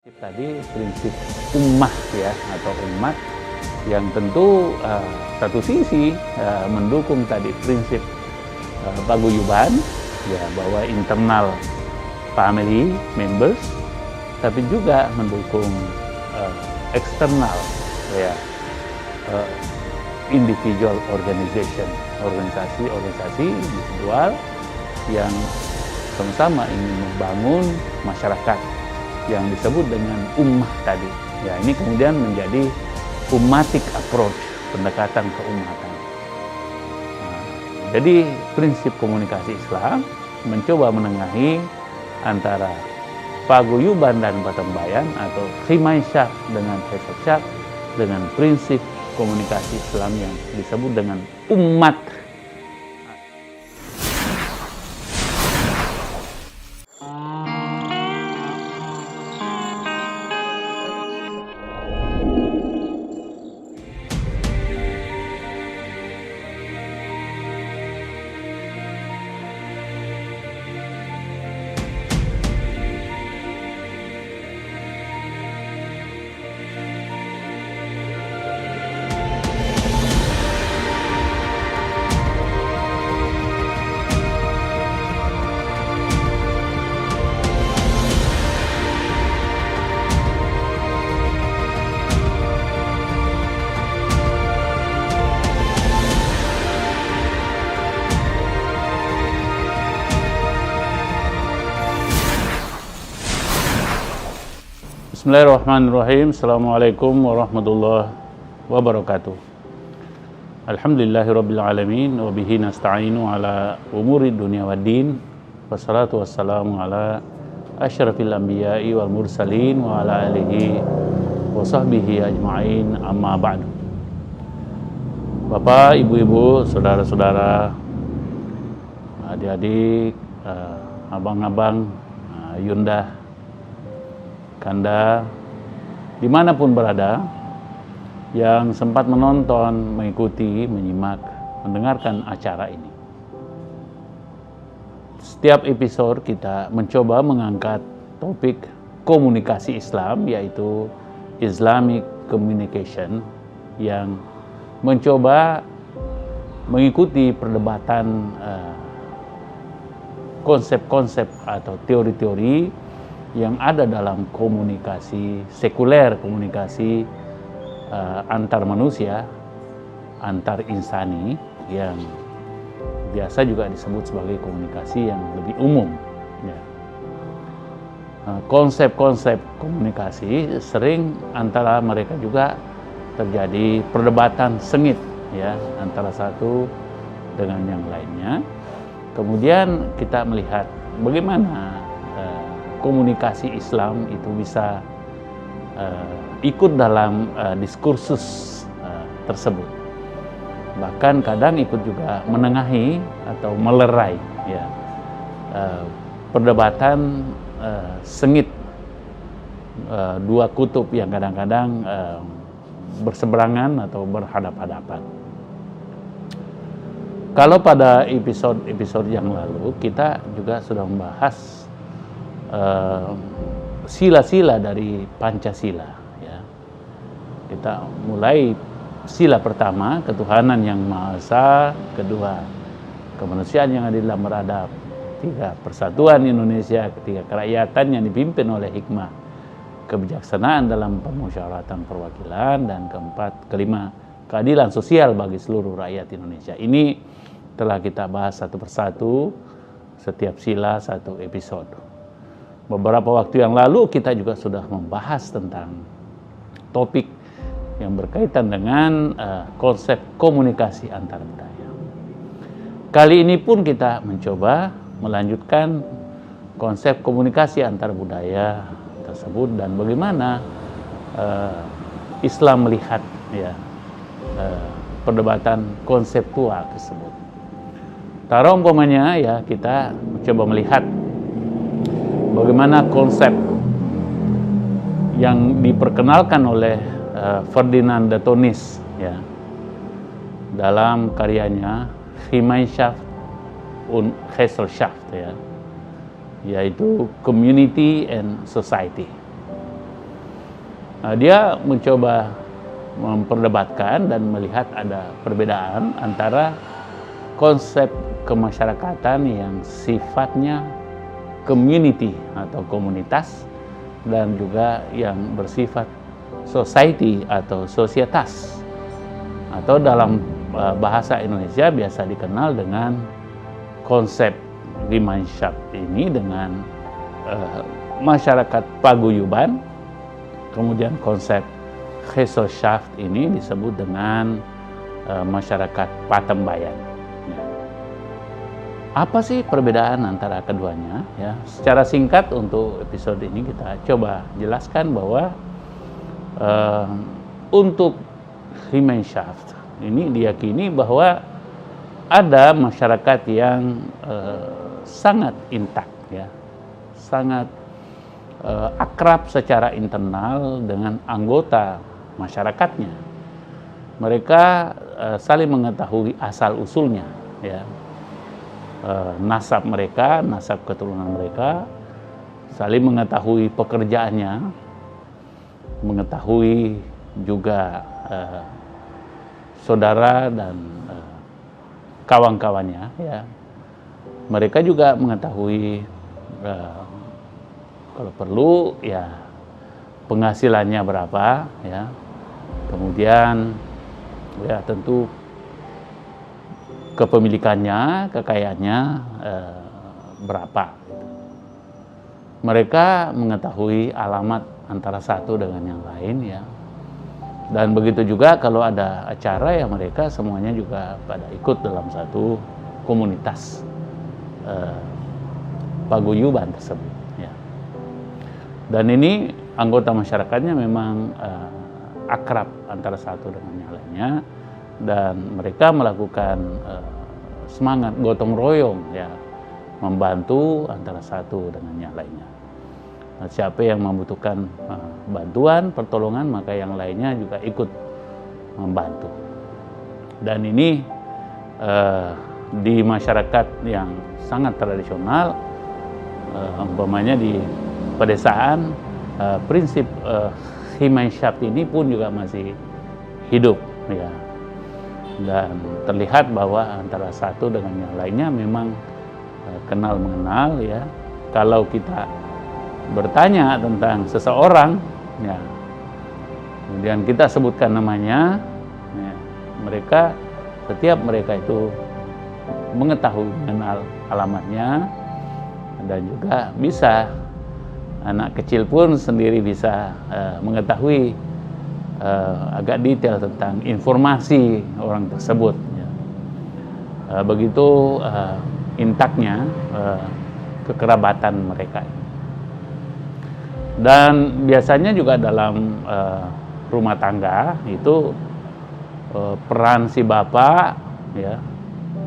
Tadi prinsip ummah ya atau umat yang tentu satu sisi mendukung tadi prinsip paguyuban ya bahwa internal family members, tapi juga mendukung eksternal ya individual organisasi individual yang sama-sama ingin membangun masyarakat yang disebut dengan ummah tadi. Ya, ini kemudian menjadi ummatic approach, pendekatan keumatan. Jadi prinsip komunikasi Islam mencoba menengahi antara paguyuban dan patembayan atau khimaisyak dengan hesaksyak dengan prinsip komunikasi Islam yang disebut dengan umat. Bismillahirrahmanirrahim. Assalamualaikum warahmatullahi wabarakatuh. Alhamdulillahirabbil alamin wa bihi nasta'inu ala umuri dunya waddin. Wassalatu wassalamu ala asyrafil anbiya'i wal mursalin wa ala alihi wa sahbihi ajma'in, amma ba'du. Bapak, ibu-ibu, saudara-saudara, adik-adik, abang-abang, Yunda, Kanda, dimanapun berada, yang sempat menonton, mengikuti, menyimak, mendengarkan acara ini. Setiap episode kita mencoba mengangkat topik komunikasi Islam, yaitu Islamic Communication, yang mencoba mengikuti perdebatan konsep-konsep atau teori-teori yang ada dalam komunikasi sekuler, komunikasi antar manusia, antar insani, yang biasa juga disebut sebagai komunikasi yang lebih umum. Ya. Konsep-konsep komunikasi sering antara mereka juga terjadi perdebatan sengit, ya, antara satu dengan yang lainnya. Kemudian kita melihat bagaimana komunikasi Islam itu bisa ikut dalam diskursus tersebut. Bahkan kadang ikut juga menengahi atau melerai ya, perdebatan sengit dua kutub yang kadang-kadang berseberangan atau berhadap-hadapan. Kalau pada episode yang lalu kita juga sudah membahas sila-sila dari Pancasila ya. Kita mulai sila pertama, ketuhanan yang Maha Esa; kedua, kemanusiaan yang adil dan beradab; tiga, persatuan Indonesia; ketiga, kerakyatan yang dipimpin oleh hikmah kebijaksanaan dalam permusyawaratan perwakilan; dan kelima, keadilan sosial bagi seluruh rakyat Indonesia. Ini telah kita bahas satu persatu, setiap sila satu episode. Beberapa waktu yang lalu kita juga sudah membahas tentang topik yang berkaitan dengan konsep komunikasi antar budaya. Kali ini pun kita mencoba melanjutkan konsep komunikasi antar budaya tersebut dan bagaimana Islam melihat ya perdebatan konseptual tersebut. Taruh umpamanya ya, kita mencoba melihat bagaimana konsep yang diperkenalkan oleh Ferdinand de Tonnis ya, dalam karyanya Gemeinschaft und Gesellschaft ya, yaitu Community and Society. Dia mencoba memperdebatkan dan melihat ada perbedaan antara konsep kemasyarakatan yang sifatnya community atau komunitas dan juga yang bersifat society atau sosietas, atau dalam bahasa Indonesia biasa dikenal dengan konsep Gemeinschaft ini dengan masyarakat paguyuban. Kemudian konsep Gesellschaft ini disebut dengan masyarakat patembayan. Ya. Apa sih perbedaan antara keduanya? Ya, secara singkat untuk episode ini kita coba jelaskan bahwa untuk Gemeinschaft ini diyakini bahwa ada masyarakat yang sangat intak, ya, sangat akrab secara internal dengan anggota masyarakatnya. Mereka saling mengetahui asal usulnya, ya, nasab mereka, nasab keturunan mereka, saling mengetahui pekerjaannya, mengetahui juga saudara dan kawan-kawannya, ya. Mereka juga mengetahui kalau perlu ya penghasilannya berapa, ya. Kemudian ya tentu kepemilikannya, kekayaannya berapa. Mereka mengetahui alamat antara satu dengan yang lain, ya. Dan begitu juga kalau ada acara ya mereka semuanya juga pada ikut dalam satu komunitas paguyuban tersebut, ya. Dan ini anggota masyarakatnya memang akrab antara satu dengan yang lainnya, dan mereka melakukan semangat gotong royong, ya, membantu antara satu dengan yang lainnya. Nah, siapa yang membutuhkan bantuan, pertolongan, maka yang lainnya juga ikut membantu. Dan ini di masyarakat yang sangat tradisional, umpamanya di pedesaan, prinsip Gemeinschaft ini pun juga masih hidup, ya. Dan terlihat bahwa antara satu dengan yang lainnya memang kenal mengenal, ya. Kalau kita bertanya tentang seseorang, ya, kemudian kita sebutkan namanya, ya, setiap mereka itu mengetahui, mengenal alamatnya, dan juga bisa, anak kecil pun sendiri bisa mengetahui agak detail tentang informasi orang tersebut, ya. Begitu intaknya kekerabatan mereka. Dan biasanya juga dalam rumah tangga itu peran si bapak, ya,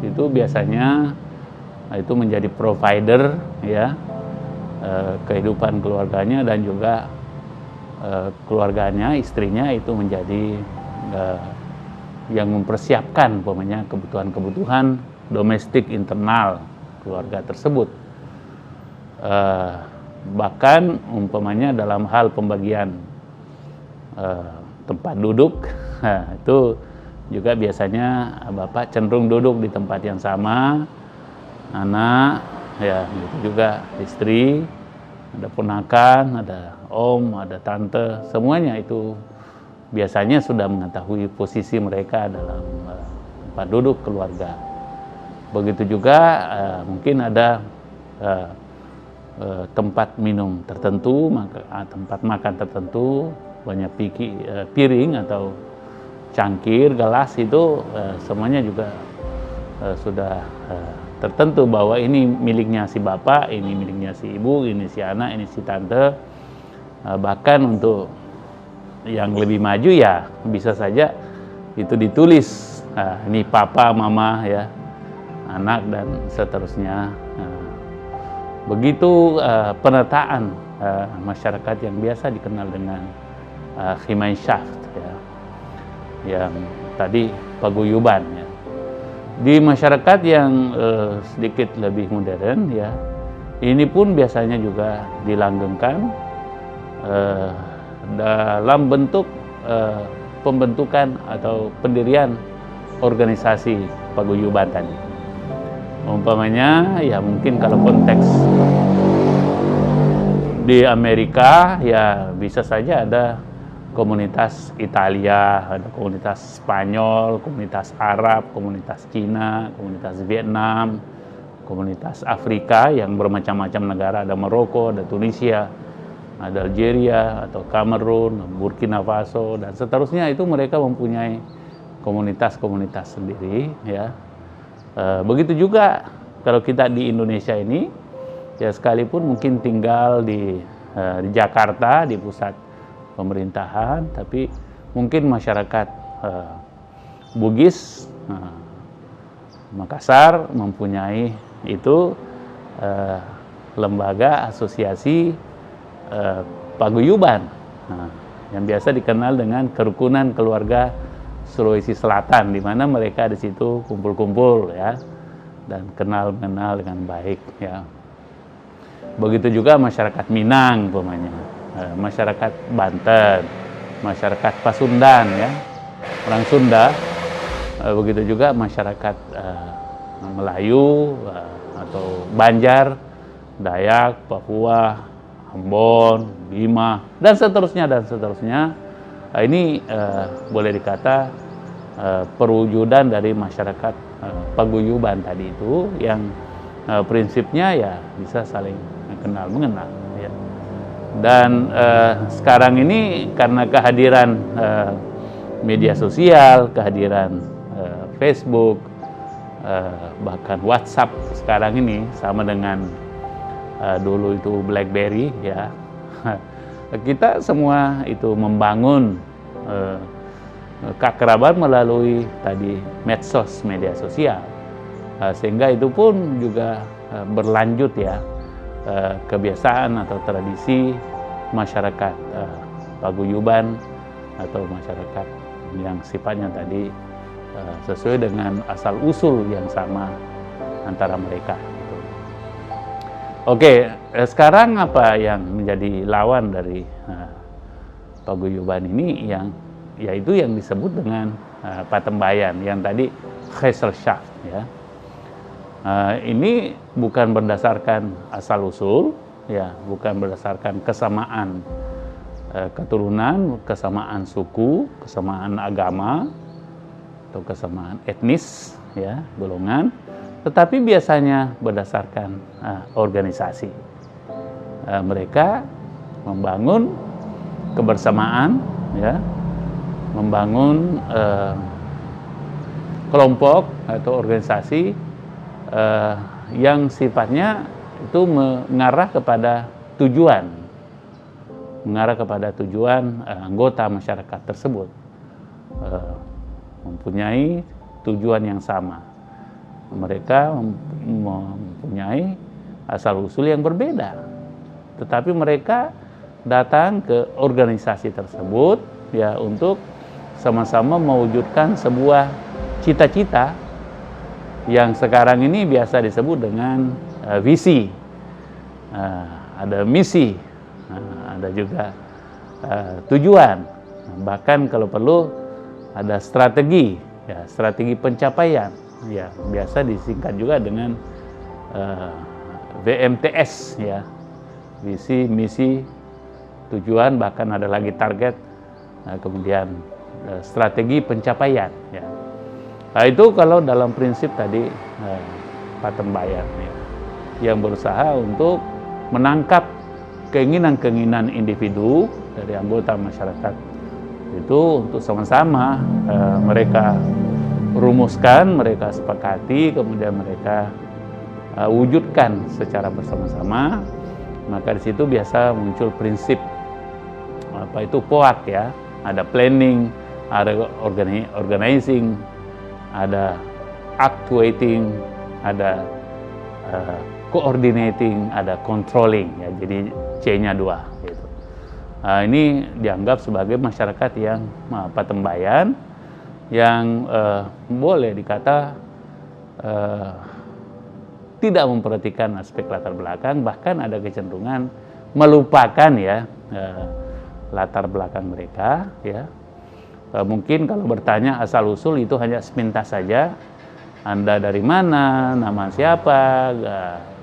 itu biasanya itu menjadi provider, ya, kehidupan keluarganya, dan juga keluarganya, istrinya itu menjadi yang mempersiapkan umpamanya kebutuhan-kebutuhan domestik internal keluarga tersebut. Bahkan umpamanya dalam hal pembagian tempat duduk, itu juga biasanya bapak cenderung duduk di tempat yang sama, anak, ya, gitu juga istri, ada ponakan, ada om, ada tante, semuanya itu biasanya sudah mengetahui posisi mereka dalam tempat duduk keluarga. Begitu juga mungkin ada tempat minum tertentu, tempat makan tertentu, banyak piring atau cangkir, gelas, itu semuanya juga sudah tertentu bahwa ini miliknya si bapak, ini miliknya si ibu, ini si anak, ini si tante. Bahkan untuk yang lebih maju ya bisa saja itu ditulis, ini papa, mama, ya, anak, dan seterusnya. Begitu penataan masyarakat yang biasa dikenal dengan Gemeinschaft, ya, yang tadi paguyuban, ya. Di masyarakat yang sedikit lebih modern, ya, ini pun biasanya juga dilanggengkan dalam bentuk pembentukan atau pendirian organisasi paguyuban tadi. Umpamanya ya mungkin kalau konteks di Amerika ya bisa saja ada komunitas Italia, ada komunitas Spanyol, komunitas Arab, komunitas Cina, komunitas Vietnam, komunitas Afrika yang bermacam-macam negara, ada Maroko, ada Tunisia, ada Algeria atau Kamerun, Burkina Faso dan seterusnya. Itu mereka mempunyai komunitas-komunitas sendiri ya. Begitu juga kalau kita di Indonesia ini ya, sekalipun mungkin tinggal di Jakarta, di pusat pemerintahan, tapi mungkin masyarakat Bugis Makassar mempunyai itu lembaga asosiasi paguyuban yang biasa dikenal dengan Kerukunan Keluarga Sulawesi Selatan, di mana mereka di situ kumpul-kumpul ya dan kenal-kenal dengan baik ya. Begitu juga masyarakat Minang umpamanya, masyarakat Banten, masyarakat Pasundan ya, orang Sunda, begitu juga masyarakat Melayu atau Banjar, Dayak, Papua, Ambon, Bima dan seterusnya dan seterusnya. Ini boleh dikata perwujudan dari masyarakat paguyuban tadi itu yang prinsipnya ya bisa saling kenal mengenal ya. Dan sekarang ini karena kehadiran media sosial, kehadiran Facebook, bahkan WhatsApp sekarang ini sama dengan dulu itu BlackBerry ya. Kita semua itu membangun keakraban melalui tadi medsos, media sosial, sehingga itu pun juga berlanjut ya kebiasaan atau tradisi masyarakat paguyuban atau masyarakat yang sifatnya tadi sesuai dengan asal usul yang sama antara mereka. Oke, sekarang apa yang menjadi lawan dari paguyuban ini yang yaitu yang disebut dengan patembayan yang tadi Gesellschaft ya. Ini bukan berdasarkan asal usul ya, bukan berdasarkan kesamaan keturunan, kesamaan suku, kesamaan agama atau kesamaan etnis ya, golongan, tetapi biasanya berdasarkan organisasi. Mereka membangun kebersamaan ya, membangun kelompok atau organisasi yang sifatnya itu mengarah kepada tujuan, anggota masyarakat tersebut mempunyai tujuan yang sama. Mereka mempunyai asal-usul yang berbeda, tetapi mereka datang ke organisasi tersebut ya untuk sama-sama mewujudkan sebuah cita-cita yang sekarang ini biasa disebut dengan visi, ada misi, ada juga tujuan, bahkan kalau perlu ada strategi, ya, strategi pencapaian, ya biasa disingkat juga dengan VMTS, ya, visi, misi, tujuan, bahkan ada lagi target, kemudian strategi pencapaian, ya. Nah, itu kalau dalam prinsip tadi patembayan ya, yang berusaha untuk menangkap keinginan-keinginan individu dari anggota masyarakat itu untuk sama-sama mereka rumuskan, mereka sepakati, kemudian mereka wujudkan secara bersama-sama. Maka di situ biasa muncul prinsip apa itu POAK ya, ada planning, ada organizing, ada actuating, ada coordinating, ada controlling ya, jadi C-nya 2 gitu. Ini dianggap sebagai masyarakat yang patembayan yang boleh dikata tidak memperhatikan aspek latar belakang, bahkan ada kecenderungan melupakan ya latar belakang mereka, ya. Mungkin kalau bertanya asal usul itu hanya sepintas saja. Anda dari mana, nama siapa,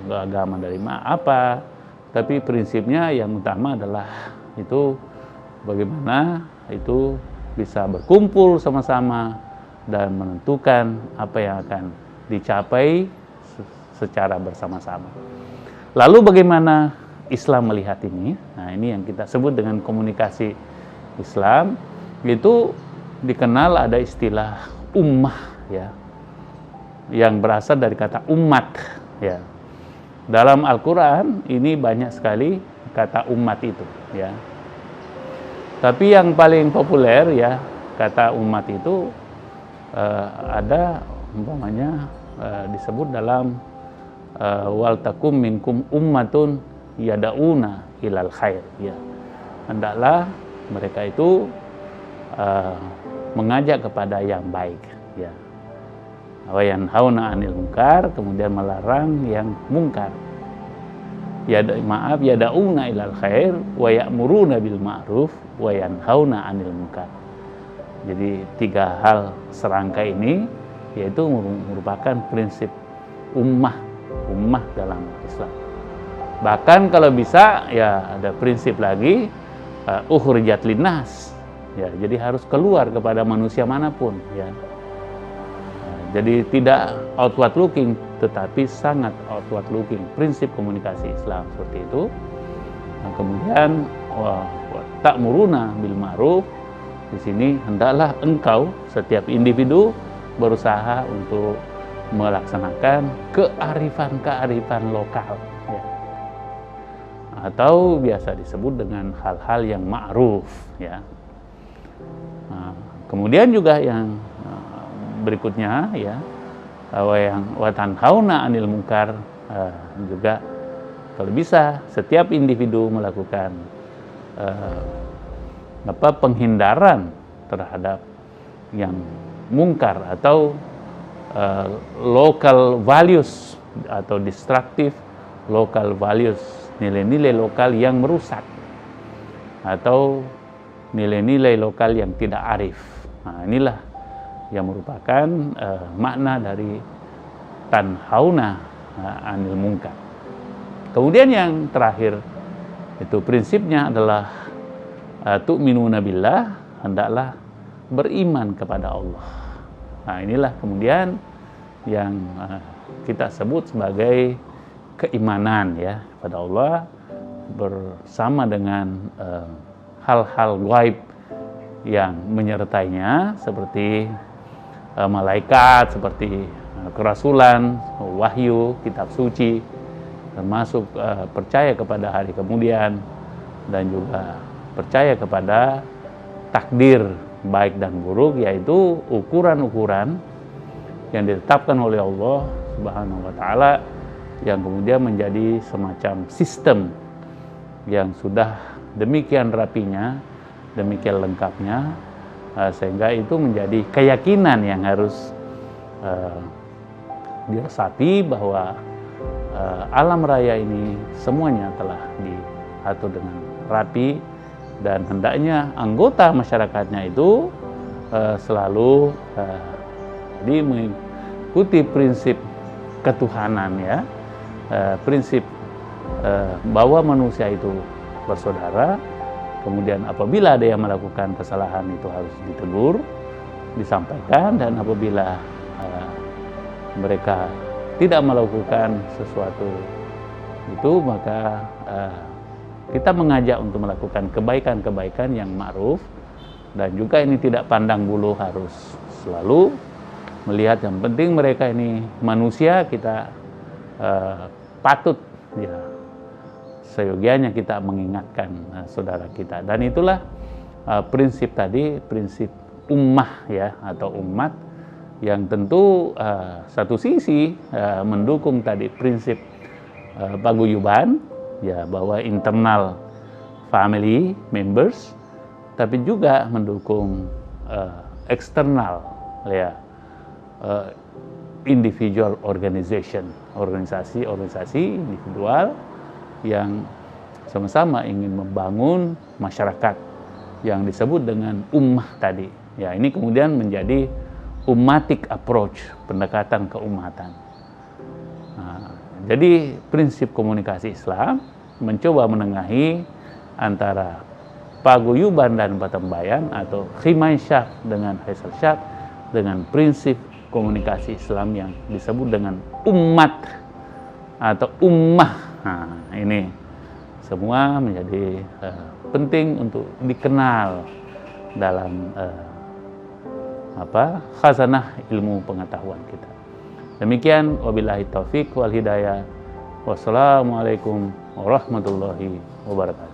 agama dari apa. Tapi prinsipnya yang utama adalah itu bagaimana itu bisa berkumpul sama-sama dan menentukan apa yang akan dicapai secara bersama-sama. Lalu bagaimana Islam melihat ini? Nah, ini yang kita sebut dengan komunikasi Islam. Itu dikenal ada istilah ummah, ya, yang berasal dari kata umat, ya. Dalam Al-Quran ini banyak sekali kata umat itu, ya. Tapi yang paling populer, ya, kata umat itu ada umpamanya disebut dalam wal takum minkum ummatun yada'una ilal khair, ya. Hendaklah mereka itu mengajak kepada yang baik, ya. Wa yanhauna 'anil munkar, kemudian melarang yang mungkar. Yada'una ilal khair wa ya'muruna bil ma'ruf wa yanhauna 'anil munkar. Jadi 3 hal serangkai ini yaitu merupakan prinsip ummah dalam Islam. Bahkan kalau bisa, ya, ada prinsip lagi ukhrijat linnas, ya, jadi harus keluar kepada manusia manapun, ya. Jadi tidak outward looking, tetapi sangat outward looking. Prinsip komunikasi Islam seperti itu. Nah, kemudian ta'muruna bil ma'ruf, di sini hendaklah engkau setiap individu berusaha untuk melaksanakan kearifan lokal, ya. Atau biasa disebut dengan hal-hal yang ma'ruf, ya. Nah, kemudian juga yang berikutnya, ya, yang wa tanhauna 'anil munkar, juga kalau bisa setiap individu melakukan penghindaran terhadap yang mungkar atau local values atau destructive local values, nilai-nilai lokal yang merusak atau nilai-nilai lokal yang tidak arif. Nah, inilah yang merupakan makna dari tanhauna 'anil munkar. Kemudian yang terakhir itu prinsipnya adalah tu'minuna billah, hendaklah beriman kepada Allah. Nah, inilah kemudian yang kita sebut sebagai keimanan, ya, pada Allah bersama dengan hal-hal gaib yang menyertainya seperti malaikat, seperti kerasulan, wahyu, kitab suci, termasuk percaya kepada hari kemudian dan juga percaya kepada takdir baik dan buruk, yaitu ukuran-ukuran yang ditetapkan oleh Allah Subhanahu wa taala yang kemudian menjadi semacam sistem yang sudah demikian rapinya, demikian lengkapnya, sehingga itu menjadi keyakinan yang harus diresapi bahwa alam raya ini semuanya telah diatur dengan rapi dan hendaknya anggota masyarakatnya itu selalu mengikuti prinsip ketuhanan, ya, prinsip bahwa manusia itu bersaudara. Kemudian apabila ada yang melakukan kesalahan itu harus ditegur, disampaikan, dan apabila mereka tidak melakukan sesuatu itu, maka kita mengajak untuk melakukan kebaikan-kebaikan yang ma'ruf, dan juga ini tidak pandang bulu, harus selalu melihat yang penting mereka ini manusia, kita patut, ya, seyogianya kita mengingatkan saudara kita. Dan itulah prinsip tadi, prinsip ummah, ya, atau umat, yang tentu satu sisi mendukung tadi prinsip paguyuban, ya, bahwa internal family members, tapi juga mendukung eksternal, ya, individual organization, organisasi individual yang sama-sama ingin membangun masyarakat yang disebut dengan ummah tadi. Ya, ini kemudian menjadi ummatic approach, pendekatan keumatan. Nah, jadi prinsip komunikasi Islam mencoba menengahi antara paguyuban dan patembayan atau khimasyah dengan haisalsyah dengan prinsip komunikasi Islam yang disebut dengan umat atau ummah. Nah, ini semua menjadi penting untuk dikenal dalam khazanah ilmu pengetahuan kita. Demikian, wabillahi taufik wal hidayah. Wassalamualaikum warahmatullahi wabarakatuh.